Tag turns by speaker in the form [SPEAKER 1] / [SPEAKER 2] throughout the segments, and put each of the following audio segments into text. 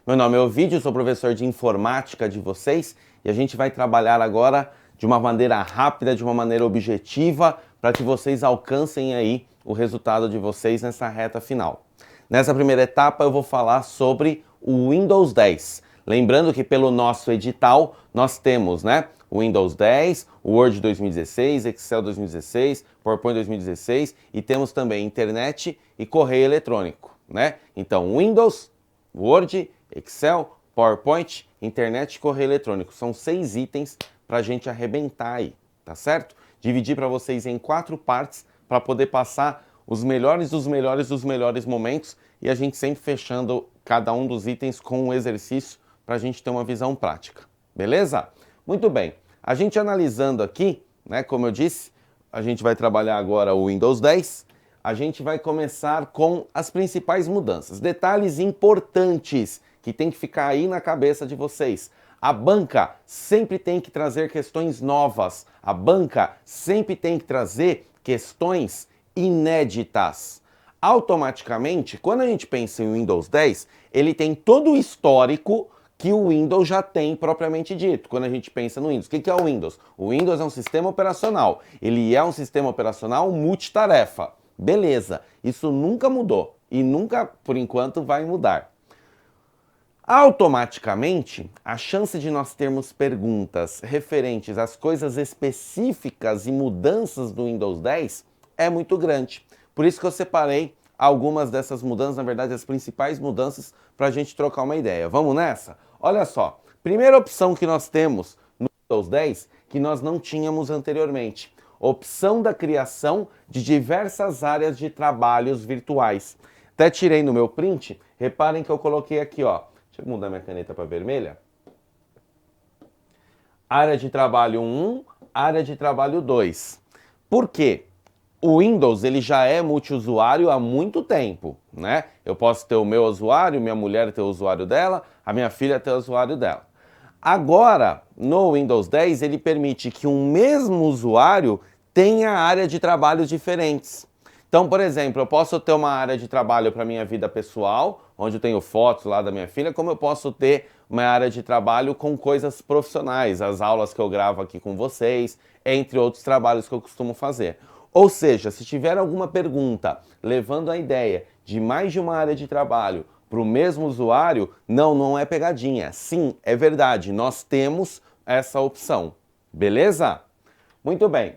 [SPEAKER 1] Meu nome é Ovidio, sou professor de informática de vocês e a gente vai trabalhar agora de uma maneira rápida, de uma maneira objetiva, para que vocês alcancem aí o resultado de vocês nessa reta final. Nessa primeira etapa eu vou falar sobre o Windows 10. Lembrando que pelo nosso edital nós temos, o Windows 10, o Word 2016, Excel 2016, PowerPoint 2016 e temos também internet e correio eletrônico, Então, Windows, Word, Excel, PowerPoint, internet e correio eletrônico. São 6 itens para a gente arrebentar aí, tá certo? Dividir para vocês em 4 partes para poder passar os melhores dos melhores dos melhores momentos e a gente sempre fechando cada um dos itens com um exercício para a gente ter uma visão prática, beleza? Muito bem, a gente analisando aqui, como eu disse, a gente vai trabalhar agora o Windows 10, a gente vai começar com as principais mudanças, detalhes importantes que tem que ficar aí na cabeça de vocês. A banca sempre tem que trazer questões novas, a banca sempre tem que trazer questões inéditas. Automaticamente, quando a gente pensa em Windows 10, ele tem todo o histórico que o Windows já tem propriamente dito. Quando a gente pensa no Windows, o que é o Windows? O Windows é um sistema operacional. Ele é um sistema operacional multitarefa. Beleza, isso nunca mudou e nunca, por enquanto, vai mudar. Automaticamente, a chance de nós termos perguntas referentes às coisas específicas e mudanças do Windows 10 é muito grande. Por isso que eu separei algumas dessas mudanças, na verdade as principais mudanças, para a gente trocar uma ideia. Vamos nessa? Olha só, primeira opção que nós temos no Windows 10 que nós não tínhamos anteriormente. Opção da criação de diversas áreas de trabalhos virtuais. Até tirei no meu print, reparem que eu coloquei aqui, ó. Deixa eu mudar minha caneta para vermelha. Área de trabalho 1, área de trabalho 2. Por quê? O Windows ele já é multiusuário há muito tempo, Eu posso ter o meu usuário, minha mulher ter o usuário dela, a minha filha ter o usuário dela. Agora, no Windows 10, ele permite que um mesmo usuário tenha área de trabalhos diferentes. Então, por exemplo, eu posso ter uma área de trabalho para minha vida pessoal, onde eu tenho fotos lá da minha filha, como eu posso ter uma área de trabalho com coisas profissionais, as aulas que eu gravo aqui com vocês, entre outros trabalhos que eu costumo fazer. Ou seja, se tiver alguma pergunta levando a ideia de mais de uma área de trabalho para o mesmo usuário, não é pegadinha. Sim, é verdade, nós temos essa opção. Beleza? Muito bem.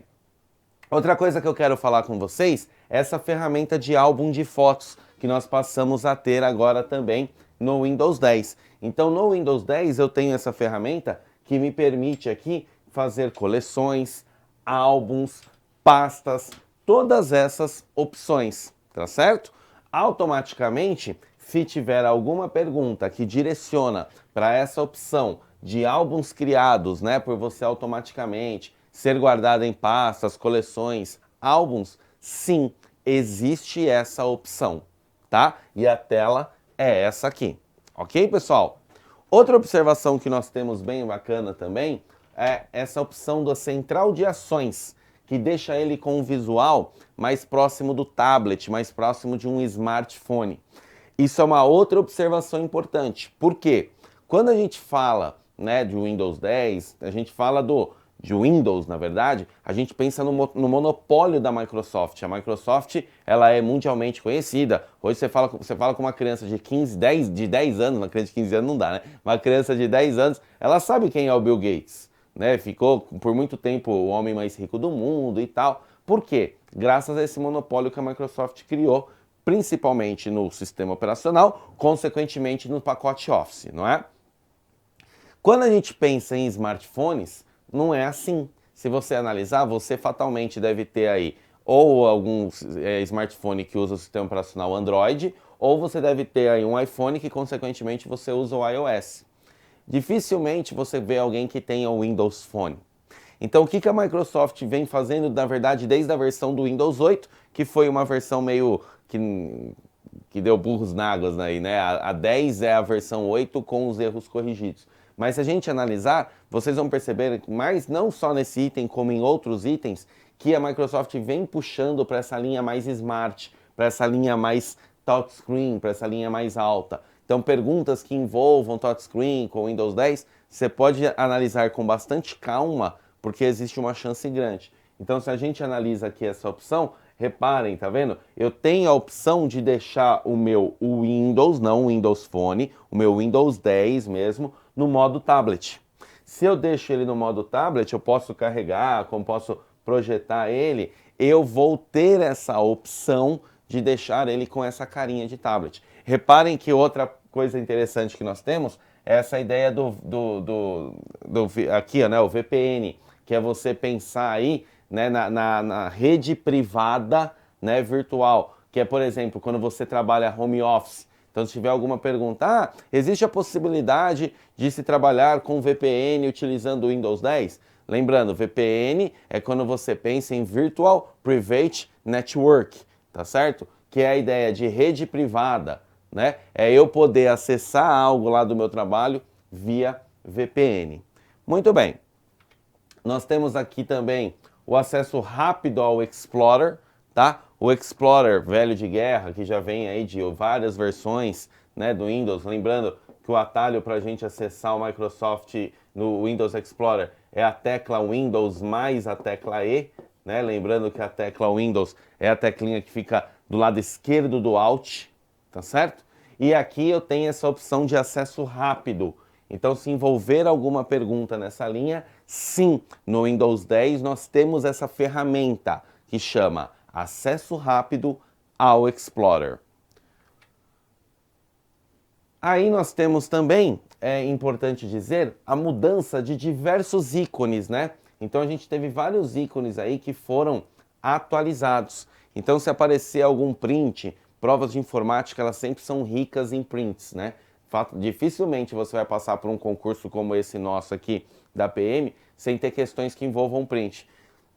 [SPEAKER 1] Outra coisa que eu quero falar com vocês é essa ferramenta de álbum de fotos que nós passamos a ter agora também no Windows 10. Então, no Windows 10 eu tenho essa ferramenta que me permite aqui fazer coleções, álbuns, pastas, todas essas opções, tá certo? Automaticamente, se tiver alguma pergunta que direciona para essa opção de álbuns criados, por você automaticamente, ser guardado em pastas, coleções, álbuns, sim, existe essa opção, tá? E a tela é essa aqui, ok, pessoal? Outra observação que nós temos bem bacana também é essa opção da central de ações, que deixa ele com um visual mais próximo do tablet, mais próximo de um smartphone. Isso é uma outra observação importante. Por quê? Quando a gente fala de Windows 10, a gente fala de Windows, na verdade, a gente pensa no monopólio da Microsoft. A Microsoft ela é mundialmente conhecida. Hoje você fala com uma criança de 10 anos, uma criança de 15 anos não dá, Uma criança de 10 anos, ela sabe quem é o Bill Gates. Ficou por muito tempo o homem mais rico do mundo e tal. Por quê? Graças a esse monopólio que a Microsoft criou, principalmente no sistema operacional, consequentemente no pacote Office, não é? Quando a gente pensa em smartphones, não é assim. Se você analisar, você fatalmente deve ter aí ou algum smartphone que usa o sistema operacional Android, ou você deve ter aí um iPhone que consequentemente você usa o iOS. Dificilmente você vê alguém que tenha o Windows Phone. Então o que a Microsoft vem fazendo, na verdade, desde a versão do Windows 8, que foi uma versão meio que deu burros na águas aí, A 10 é a versão 8 com os erros corrigidos. Mas se a gente analisar, vocês vão perceber, mas não só nesse item, como em outros itens, que a Microsoft vem puxando para essa linha mais smart, para essa linha mais touchscreen, para essa linha mais alta. Então, perguntas que envolvam touchscreen com Windows 10, você pode analisar com bastante calma, porque existe uma chance grande. Então, se a gente analisa aqui essa opção, reparem, tá vendo? Eu tenho a opção de deixar o meu Windows, não o Windows Phone, o meu Windows 10 mesmo, no modo tablet. Se eu deixo ele no modo tablet, eu posso carregar, como posso projetar ele, eu vou ter essa opção de deixar ele com essa carinha de tablet. Reparem que outra coisa interessante que nós temos é essa ideia aqui, né, o VPN, que é você pensar aí, né, na rede privada, né, virtual, que é, por exemplo, quando você trabalha home office. Então, se tiver alguma pergunta, existe a possibilidade de se trabalhar com VPN utilizando o Windows 10? Lembrando, VPN é quando você pensa em Virtual Private Network, tá certo? Que é a ideia de rede privada, né? É eu poder acessar algo lá do meu trabalho via VPN. Muito bem. Nós temos aqui também o acesso rápido ao Explorer, tá? O Explorer velho de guerra, que já vem aí de várias versões, né, do Windows. Lembrando que o atalho para a gente acessar o Microsoft no Windows Explorer é a tecla Windows mais a tecla E, né? Lembrando que a tecla Windows é a teclinha que fica do lado esquerdo do Alt, tá certo? E aqui eu tenho essa opção de acesso rápido. Então, se envolver alguma pergunta nessa linha, sim, no Windows 10 nós temos essa ferramenta que chama acesso rápido ao Explorer. Aí nós temos também, é importante dizer, a mudança de diversos ícones, né? Então a gente teve vários ícones aí que foram atualizados. Então se aparecer algum print, provas de informática elas sempre são ricas em prints, né? Dificilmente você vai passar por um concurso como esse nosso aqui da PM sem ter questões que envolvam print.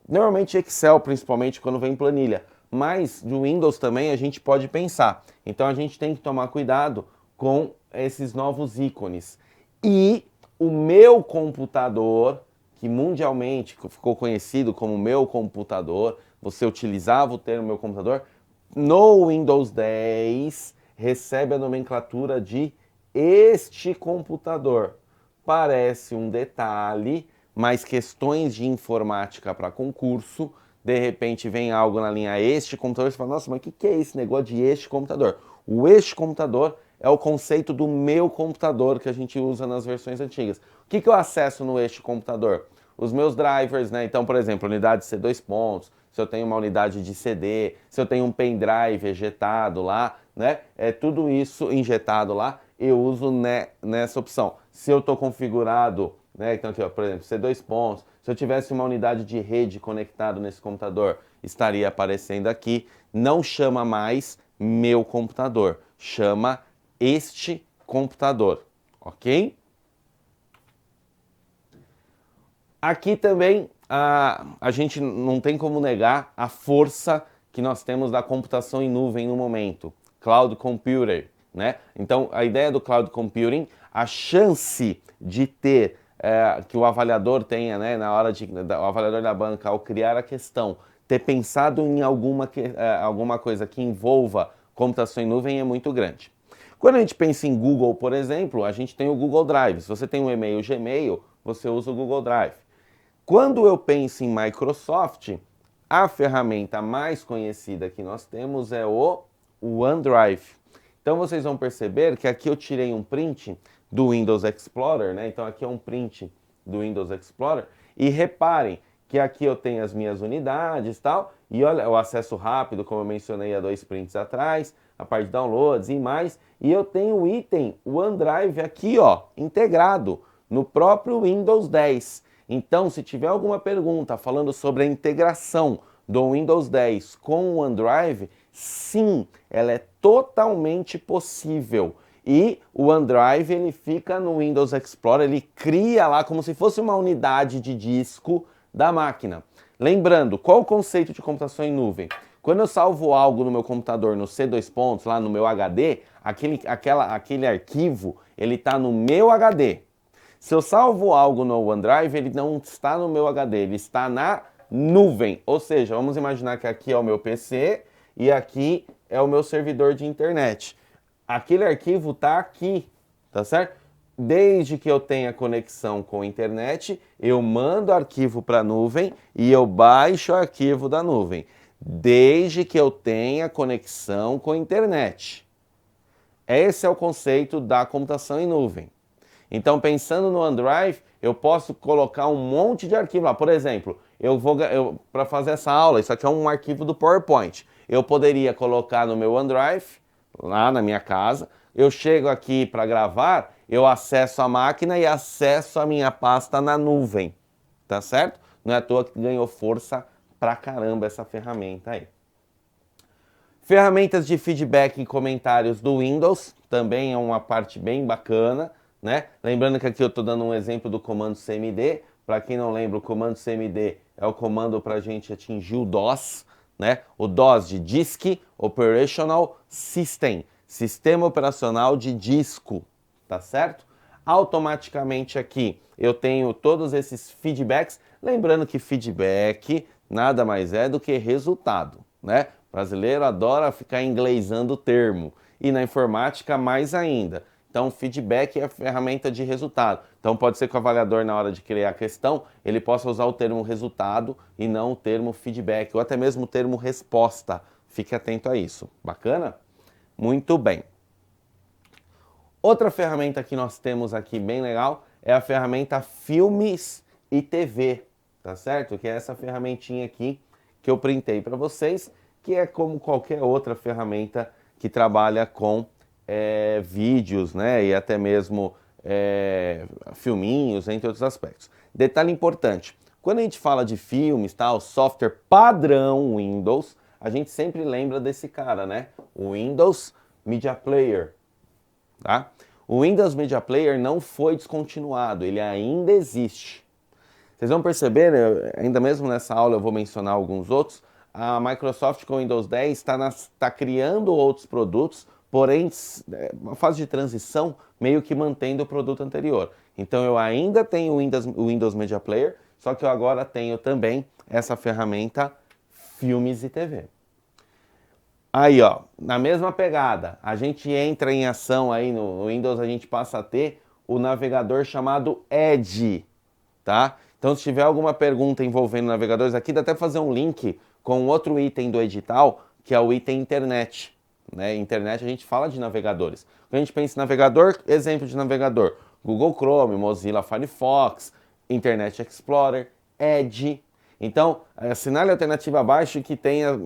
[SPEAKER 1] Normalmente Excel, principalmente quando vem planilha, mas do Windows também a gente pode pensar. Então a gente tem que tomar cuidado com esses novos ícones. E o meu computador, que mundialmente ficou conhecido como meu computador, você utilizava o termo meu computador, no Windows 10 recebe a nomenclatura de este computador. Parece um detalhe, mas questões de informática para concurso, de repente vem algo na linha este computador, você fala, nossa, mas o que é esse negócio de este computador? O este computador é o conceito do meu computador que a gente usa nas versões antigas. O que eu acesso no este computador? Os meus drivers, né? Então, por exemplo, unidade C2 pontos, se eu tenho uma unidade de CD, se eu tenho um pendrive ejetado lá, né? É tudo isso injetado lá, eu uso nessa opção. Se eu estou configurado, né? Então aqui, ó, por exemplo, C2 pontos, se eu tivesse uma unidade de rede conectado nesse computador, estaria aparecendo aqui. Não chama mais meu computador, chama este computador, ok? Aqui também a gente não tem como negar a força que nós temos da computação em nuvem no momento, Cloud Computing, né? Então a ideia do Cloud Computing, a chance de ter que o avaliador tenha, né, na hora o avaliador da banca ao criar a questão, ter pensado em alguma coisa que envolva computação em nuvem é muito grande. Quando a gente pensa em Google, por exemplo, a gente tem o Google Drive. Se você tem um e-mail Gmail, você usa o Google Drive. Quando eu penso em Microsoft, a ferramenta mais conhecida que nós temos é o OneDrive. Então vocês vão perceber que aqui eu tirei um print do Windows Explorer, né? Então aqui é um print do Windows Explorer. E reparem que aqui eu tenho as minhas unidades e tal. E olha, o acesso rápido, como eu mencionei há 2 prints atrás, a parte de downloads e mais. E eu tenho o item OneDrive aqui, ó, integrado no próprio Windows 10. Então, se tiver alguma pergunta falando sobre a integração do Windows 10 com o OneDrive, sim, ela é totalmente possível. E o OneDrive, ele fica no Windows Explorer, ele cria lá como se fosse uma unidade de disco da máquina. Lembrando, qual o conceito de computação em nuvem? Quando eu salvo algo no meu computador no C2 pontos, lá no meu HD, aquele arquivo, ele está no meu HD. Se eu salvo algo no OneDrive, ele não está no meu HD, ele está na nuvem. Ou seja, vamos imaginar que aqui é o meu PC e aqui é o meu servidor de internet. aquele arquivo está aqui, tá certo? Desde que eu tenha conexão com a internet, eu mando arquivo para a nuvem e eu baixo o arquivo da nuvem. Desde que eu tenha conexão com a internet. Esse é o conceito da computação em nuvem. Então, pensando no OneDrive, eu posso colocar um monte de arquivo lá. Por exemplo, para fazer essa aula, isso aqui é um arquivo do PowerPoint. Eu poderia colocar no meu OneDrive, lá na minha casa. Eu chego aqui para gravar, eu acesso a máquina e acesso a minha pasta na nuvem. Tá certo? Não é à toa que ganhou força pra caramba essa ferramenta aí. Ferramentas de feedback e comentários do Windows, também é uma parte bem bacana, né? Lembrando que aqui eu estou dando um exemplo do comando cmd. Para quem não lembra, o comando cmd é o comando para a gente atingir o DOS, né? O DOS de Disk Operational System, Sistema Operacional de Disco, tá certo? Automaticamente aqui eu tenho todos esses feedbacks, lembrando que feedback nada mais é do que resultado, né? O brasileiro adora ficar inglesando o termo, e na informática mais ainda. Então, feedback é a ferramenta de resultado. Então, pode ser que o avaliador, na hora de criar a questão, ele possa usar o termo resultado e não o termo feedback, ou até mesmo o termo resposta. Fique atento a isso. Bacana? Muito bem. Outra ferramenta que nós temos aqui bem legal é a ferramenta Filmes e TV, tá certo? Que é essa ferramentinha aqui que eu printei para vocês, que é como qualquer outra ferramenta que trabalha com vídeos, né? E até mesmo filminhos, entre outros aspectos. Detalhe importante, quando a gente fala de filmes, tal, software padrão Windows, a gente sempre lembra desse cara, né? O Windows Media Player. Tá? O Windows Media Player não foi descontinuado, ele ainda existe. Vocês vão perceber, né, ainda mesmo nessa aula eu vou mencionar alguns outros, a Microsoft com o Windows 10 está criando outros produtos, porém, uma fase de transição meio que mantendo o produto anterior. Então eu ainda tenho o Windows Media Player, só que eu agora tenho também essa ferramenta Filmes e TV. Aí, ó, na mesma pegada, a gente entra em ação aí no Windows, a gente passa a ter o navegador chamado Edge, tá? Então, se tiver alguma pergunta envolvendo navegadores aqui, dá até fazer um link com outro item do edital, que é o item internet, né? Internet a gente fala de navegadores. Quando a gente pensa em navegador, exemplo de navegador, Google Chrome, Mozilla Firefox, Internet Explorer, Edge. Então, assinale a alternativa abaixo que tenha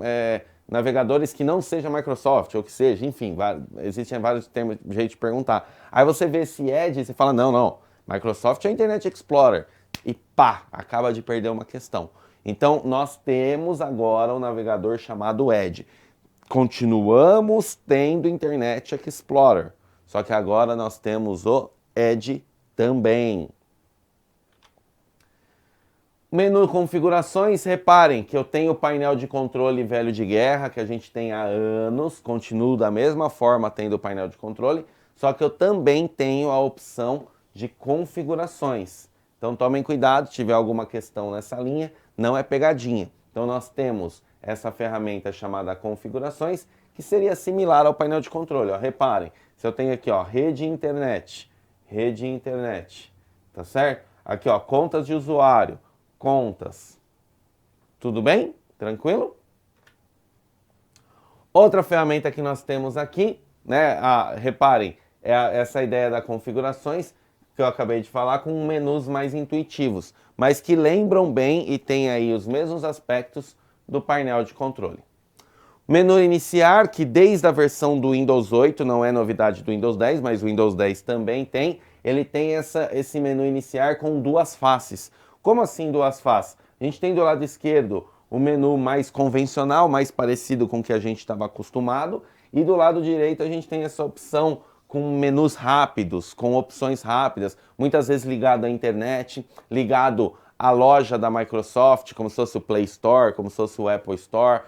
[SPEAKER 1] navegadores que não sejam Microsoft, ou que seja, enfim, existem vários termos, jeito de perguntar. Aí você vê esse Edge e você fala, não, Microsoft é Internet Explorer. E pá, acaba de perder uma questão. Então, nós temos agora um navegador chamado Edge. Continuamos tendo Internet Explorer, só que agora nós temos o Edge também. Menu configurações, reparem que eu tenho o painel de controle velho de guerra, que a gente tem há anos, continuo da mesma forma tendo o painel de controle, só que eu também tenho a opção de configurações. Então tomem cuidado, se tiver alguma questão nessa linha, não é pegadinha. Então nós temos essa ferramenta chamada configurações, que seria similar ao painel de controle. Ó, reparem, se eu tenho aqui, ó, rede internet, tá certo? Aqui, ó, contas de usuário, contas. Tudo bem? Tranquilo? Outra ferramenta que nós temos aqui, né? Reparem, essa ideia da configurações que eu acabei de falar, com menus mais intuitivos, mas que lembram bem e têm aí os mesmos aspectos do painel de controle. Menu iniciar, que desde a versão do Windows 8, não é novidade do Windows 10, mas o Windows 10 também tem, ele tem esse menu iniciar com duas faces. Como assim duas faces? A gente tem do lado esquerdo o menu mais convencional, mais parecido com o que a gente estava acostumado, e do lado direito a gente tem essa opção com menus rápidos, com opções rápidas, muitas vezes ligado à internet, ligado à loja da Microsoft, como se fosse o Play Store, como se fosse o Apple Store,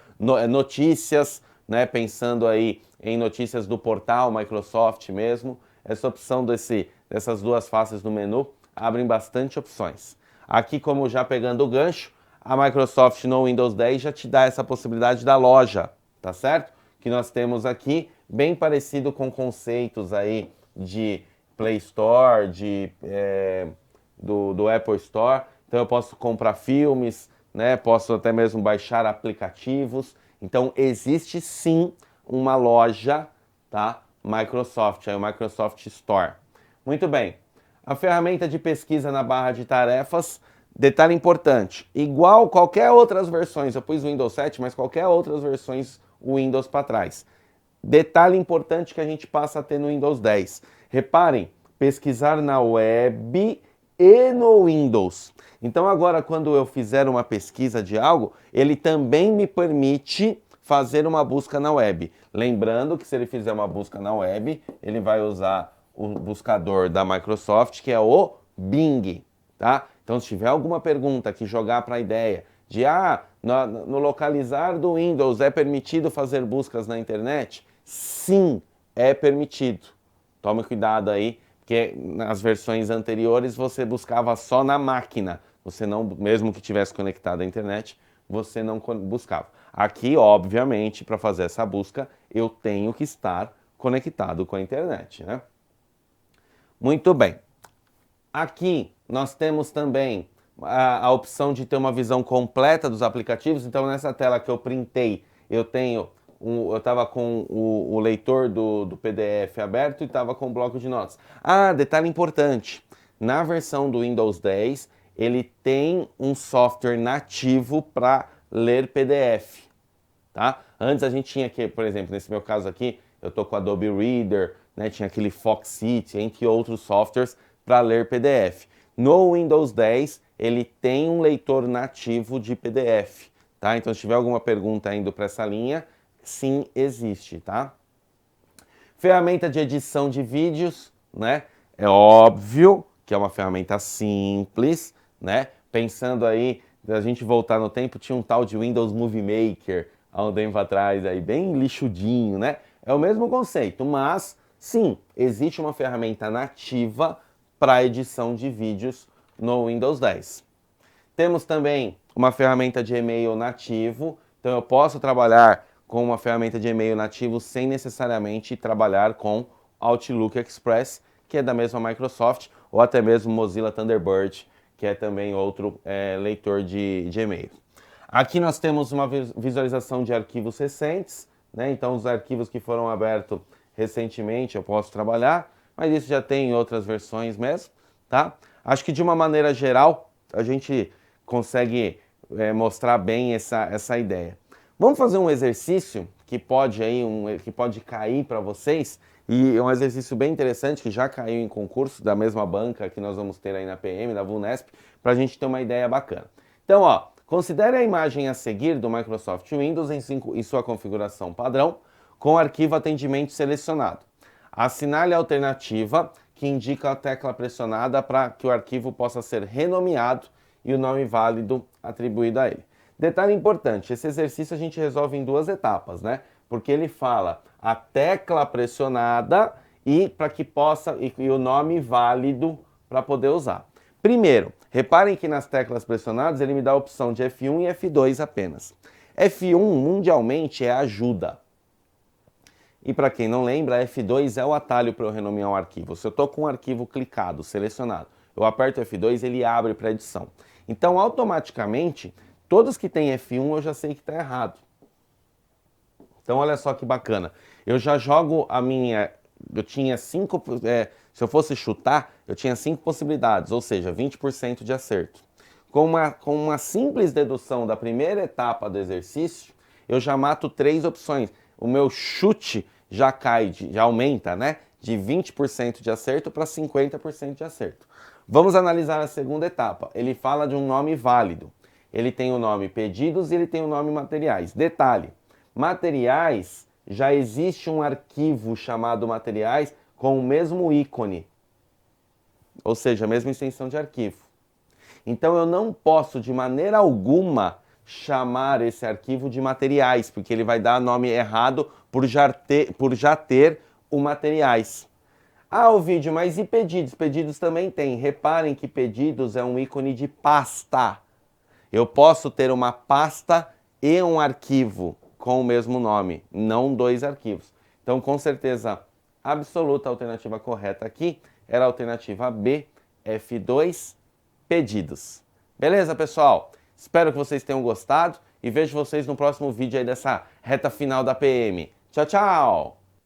[SPEAKER 1] notícias, né, pensando aí em notícias do portal Microsoft mesmo. Essa opção dessas duas faces do menu abrem bastante opções. Aqui, como já pegando o gancho, a Microsoft no Windows 10 já te dá essa possibilidade da loja, tá certo? Que nós temos aqui bem parecido com conceitos aí de Play Store, do Apple Store. Então eu posso comprar filmes, né? Posso até mesmo baixar aplicativos. Então existe sim uma loja, tá? Microsoft, aí o Microsoft Store. Muito bem. A ferramenta de pesquisa na barra de tarefas, detalhe importante, igual qualquer outras versões, eu pus o Windows 7, mas qualquer outras versões o Windows para trás. Detalhe importante que a gente passa a ter no Windows 10. Reparem, pesquisar na web e no Windows. Então agora quando eu fizer uma pesquisa de algo, ele também me permite fazer uma busca na web. Lembrando que se ele fizer uma busca na web, ele vai usar o buscador da Microsoft, que é o Bing, tá? Então se tiver alguma pergunta que jogar para a ideia de no localizar do Windows é permitido fazer buscas na internet? Sim, é permitido. Tome cuidado aí, porque nas versões anteriores você buscava só na máquina. Você não, mesmo que tivesse conectado à internet, você não buscava. Aqui, obviamente, para fazer essa busca, eu tenho que estar conectado com a internet, né? Muito bem. Aqui nós temos também a opção de ter uma visão completa dos aplicativos. Então nessa tela que eu printei, eu estava com o leitor do PDF aberto e estava com o bloco de notas. Detalhe importante, na versão do Windows 10, ele tem um software nativo para ler PDF, tá? Antes a gente tinha que, por exemplo, nesse meu caso aqui, eu estou com o Adobe Reader, né, tinha aquele Foxit, entre outros softwares para ler PDF. No Windows 10, ele tem um leitor nativo de PDF, tá? Então, se tiver alguma pergunta indo para essa linha, sim, existe, tá? Ferramenta de edição de vídeos, né? É óbvio que é uma ferramenta simples, né? Pensando aí, da gente voltar no tempo, tinha um tal de Windows Movie Maker há um tempo atrás, aí, bem lixudinho, né? É o mesmo conceito, mas sim, existe uma ferramenta nativa para edição de vídeos no Windows 10. Temos também uma ferramenta de e-mail nativo, então eu posso trabalhar com uma ferramenta de e-mail nativo sem necessariamente trabalhar com Outlook Express, que é da mesma Microsoft, ou até mesmo Mozilla Thunderbird, que é também outro leitor de e-mail. Aqui nós temos uma visualização de arquivos recentes, né? Então os arquivos que foram abertos recentemente eu posso trabalhar, mas isso já tem em outras versões mesmo, tá? Acho que de uma maneira geral a gente consegue mostrar bem essa ideia. Vamos fazer um exercício que pode cair para vocês, e é um exercício bem interessante que já caiu em concurso da mesma banca que nós vamos ter aí na PM, da VUNESP, para a gente ter uma ideia bacana. Então, considere a imagem a seguir do Microsoft Windows em sua configuração padrão, com o arquivo atendimento selecionado. Assinale a alternativa que indica a tecla pressionada para que o arquivo possa ser renomeado e o nome válido atribuído a ele. Detalhe importante, esse exercício a gente resolve em 2 etapas, né? Porque ele fala a tecla pressionada e para que possa e o nome válido para poder usar. Primeiro, reparem que nas teclas pressionadas ele me dá a opção de F1 e F2 apenas. F1 mundialmente é ajuda. E para quem não lembra, F2 é o atalho para eu renomear um arquivo. Se eu estou com um arquivo clicado, selecionado, eu aperto F2, ele abre para edição. Então, automaticamente, todos que têm F1 eu já sei que está errado. Então, olha só que bacana. Eu já jogo eu tinha 5, se eu fosse chutar, eu tinha 5 possibilidades, ou seja, 20% de acerto. Com uma simples dedução da primeira etapa do exercício, eu já mato 3 opções. O meu chute já já aumenta, né? De 20% de acerto para 50% de acerto. Vamos analisar a segunda etapa. Ele fala de um nome válido. Ele tem o nome pedidos e ele tem o nome materiais. Detalhe, materiais, já existe um arquivo chamado materiais com o mesmo ícone. Ou seja, a mesma extensão de arquivo. Então eu não posso de maneira alguma chamar esse arquivo de materiais, porque ele vai dar nome errado por já ter o materiais. O vídeo, mas e pedidos? Pedidos também tem. Reparem que pedidos é um ícone de pasta. Eu posso ter uma pasta e um arquivo com o mesmo nome, não 2 arquivos. Então, com certeza absoluta, a alternativa correta aqui era a alternativa B, F2, pedidos. Beleza, pessoal? Espero que vocês tenham gostado e vejo vocês no próximo vídeo aí dessa reta final da PM. Tchau, tchau!